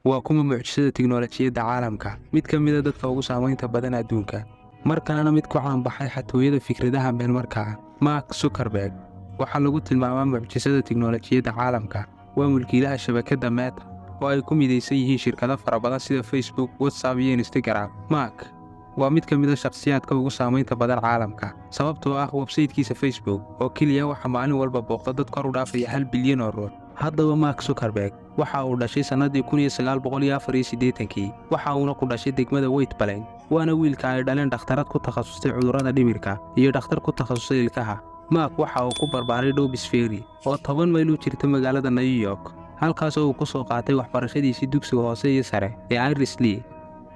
waa kuma mucjisada tiknoolajiyadda caalamka mid ka mid ah dadka ugu saamaynta badan adduunka markaana mid ku caan baxay xatooyada fikradaha meelmarka ah. Mark Zuckerberg waxaa lagu tilmaamaa mucjisada tiknoolajiyadda caalamka. Waa mulkiilaha shabakadda Meta oo ay ku midaysan yihiin shirkado fara badan sida Facebook, WhatsApp iyo Instagram. Mark waa mid ka mid ah shakhsiyaadka ugu saamaynta badan caalamka sababtoo ah website-kiisa Facebook oo kaliya waxa maalin walba booqda dad kor u dhaafaya 1 bilyan oo ruux. Haddaba Mark Zuckerberg waxa uu dhashay sanadii 1984 waxa uuna ku dhashay degmada White Plains. waana wiilka ay dhaleen dhakhtarad ku takhasustay cudurrada dhimirka iyo dhakhtar ku takhasusay ilkaha. Mark waxa uu ku barbaaray Dobbs Ferry oo 10 mayl u jirta magaalada New York, halkaas oo uu ku soo qaatay waxbarashadiisii dugsiga hoose iyo sare ee Irish Lee.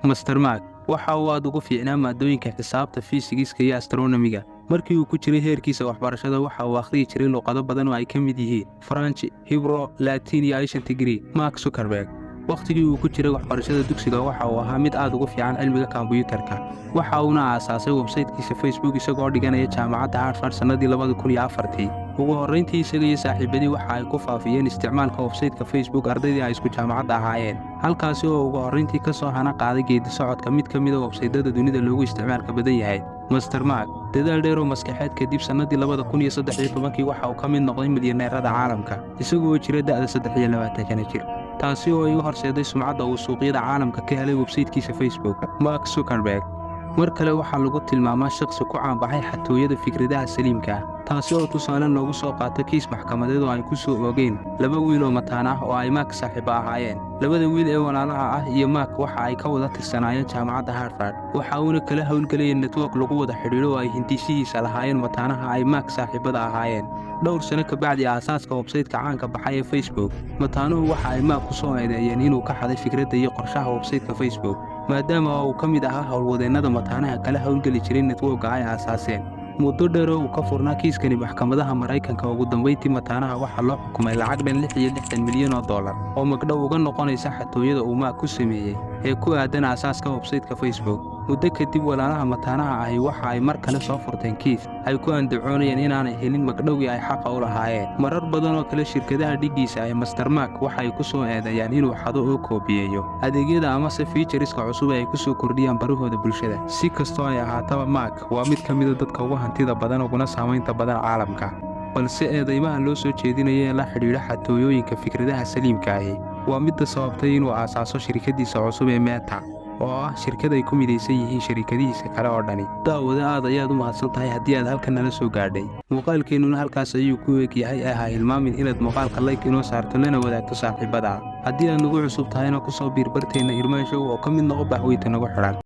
Master Mark waxa uu aad ugu fiicnaa maadooyinka xisaabta, fiisigiska iyo astronomiga. Markii uu ku jiray heerkiisa waxbarashada waxa uu akhriyi jiray luqado badan oo ay ka mid yihiin French, Hebrew, Latin iyo Ancient Greek. Mark Zuckerberg waqtigii uu ku jiray waxbarashada dugsiga waxa uu ahaa mid aad ugu fiican cilmiga kombiyuutarka. Waxa uuna aasaasay website-kiisa Facebook isagoo dhiganaya jaamacadda Harvard sanadii 2004. ugu horreyntii isaga iyo saaxiibadii waxa ay ku faafiyeen isticmaalka website-ka Facebook ardaydii ay isku jaamacadda ahaayeen, halkaasi oo ugu horreyntii ka soo hana qaaday geedi socodka mid ka mid ah website-yada dunida loogu isticmaalka badan yahay. Master Mark dadaal dheer oo maskaxeed kadib sanadii 2013 waxa uu ka mid noqday milyaneerada caalamka isagoo jira da'da 23 jir, taasi oo ay u horseeday sumcadda uu suuqyada caalamka ka helay website-kiisa Facebook. Mark Zuckerberg mar kale waxaa lagu tilmaamaa shakhsi ku caan baxay xatooyada fikradaha saliimka ah, taasi oo tusaale loogu soo qaato kiis maxkamadeed oo ay ku soo oogeen 2 wiil oo mataan ah oo ay Mark saaxiibo ahaayeen. Labada wiil ee walaalaha ah iyo Mark waxa ay ka wada tirsanaayeen jaamacadda Harvard, waxa uuna kala hawlgalayay network lagu wada xidhiidho oo ay hindisihiisa lahaayeen mataanaha ay Mark saaxiibada ahaayeen. dhowr sano ka bacdi aasaaska website-ka caanka baxay ee Facebook, mataanuhu waxa ay Mark ku soo eedeeyeen inuu ka xaday fikradda iyo qorshaha website-ka Facebook, maadaama uu ka mid ahaa howlwadeennada mataanaha kala hawlgeli jiray network-ka ay aasaaseen. muddo dheer oo uu ka furnaa kiiskani maxkamadaha Maraykanka, ugu dambeyntii mataanaha waxaa loo xukumay lacag dhan $66 milyan oo magdhow uga noqonaysa xatooyada uu Mark ku sameeyey ee ku aadan aasaaska website-ka Facebook. muddo kadib walaalaha mataanaha ahi waxa ay mar kale soo furteen kiis ay ku andacoonayeen inaanay helin magdhowgii ay xaqa u lahaayeen. marar badan oo kale shirkadaha dhigiisa ee Master Mark waxa ay ku soo eedeeyaan inuu xado oo koobiyeeyo adeegyada amase featureska cusub ee ay ku soo kordhiyaan barahooda bulshada. Si kastoo ay ahaataba, Mark waa mid ka mid ah dadka ugu hantida badan uguna saamaynta badan caalamka, balse eedeymaha loo soo jeedinaya ee la xidhiidha xatooyooyinka fikradaha saliimka ahi waa midda sababtay inuu aasaaso shirkadiisa cusub ee Meta oo ah shirkad ay ku midaysan yihiin shirkadihiisa kale oo dhani. daawada aad ayaad u mahadsan tahay haddii aad halkan nala soo gaadhay. muuqaalkeennuna halkaas ayuu ku eeg yahay. ha hilmaamin inaad muuqaalka like inoo saarto lana wadaagto saaxiibada. haddii aad nagu cusub tahayna ku soo biir barteenna Irmaan Show oo ka mid noqo bahweyta nagu xidhan.